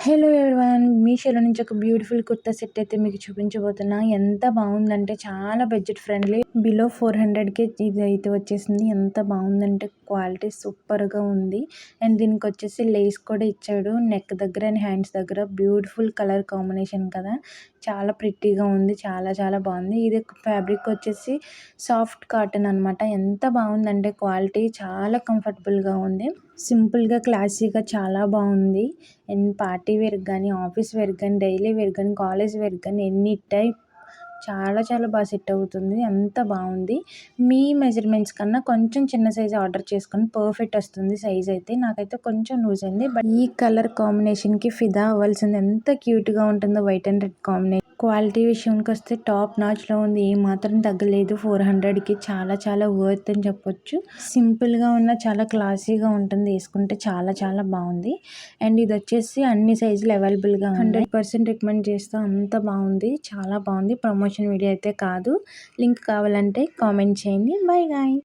Hello everyone, మీషోలో నుంచి ఒక బ్యూటిఫుల్ కుర్తా సెట్ అయితే మీకు చూపించబోతున్నా. ఎంత బాగుందంటే చాలా బడ్జెట్ ఫ్రెండ్లీ, బిలో 400కే ఇది అయితే వచ్చేసింది. ఎంత బాగుందంటే క్వాలిటీ సూపర్గా ఉంది. అండ్ దీనికి వచ్చేసి లేస్ కూడా ఇచ్చాడు నెక్ దగ్గర అండ్ హ్యాండ్స్ దగ్గర. బ్యూటిఫుల్ కలర్ కాంబినేషన్ కదా, చాలా ప్రిట్టీగా ఉంది. చాలా చాలా బాగుంది. ఇది ఫ్యాబ్రిక్ వచ్చేసి సాఫ్ట్ కాటన్ అనమాట. ఎంత బాగుందంటే క్వాలిటీ చాలా కంఫర్టబుల్గా ఉంది. సింపుల్గా క్లాసీగా చాలా బాగుంది. అండ్ పార్టీ వేర్ కానీ, ఆఫీస్ వేర్ కానీ, డైలీ వేర్ కానీ, కాలేజ్ వేర్ కానీ, ఎనీ టైప్ చాలా చాలా బాగా సెట్ అవుతుంది. అంత బాగుంది. మీ మెజర్మెంట్స్ కన్నా కొంచెం చిన్న సైజ్ ఆర్డర్ చేసుకొని పర్ఫెక్ట్ వస్తుంది. సైజ్ అయితే నాకైతే కొంచెం లూజ్ అయింది. బట్ ఈ కలర్ కాంబినేషన్కి ఫిదా అవ్వాల్సింది. ఎంత క్యూట్గా ఉంటుందో white and red combination. Quality విషయానికి వస్తే టాప్ నాచ్లో ఉంది. ఏ మాత్రం తగ్గలేదు. 400కి చాలా చాలా వర్త్ అని చెప్పొచ్చు. సింపుల్గా ఉన్న చాలా క్లాసీగా ఉంటుంది. వేసుకుంటే చాలా చాలా బాగుంది. అండ్ ఇది వచ్చేసి అన్ని సైజులు అవైలబుల్గా 100% రికమెండ్ చేస్తా. అంత బాగుంది, చాలా బాగుంది. ప్రమోషన్ వీడియో అయితే కాదు. లింక్ కావాలంటే కామెంట్ చేయండి. By guy.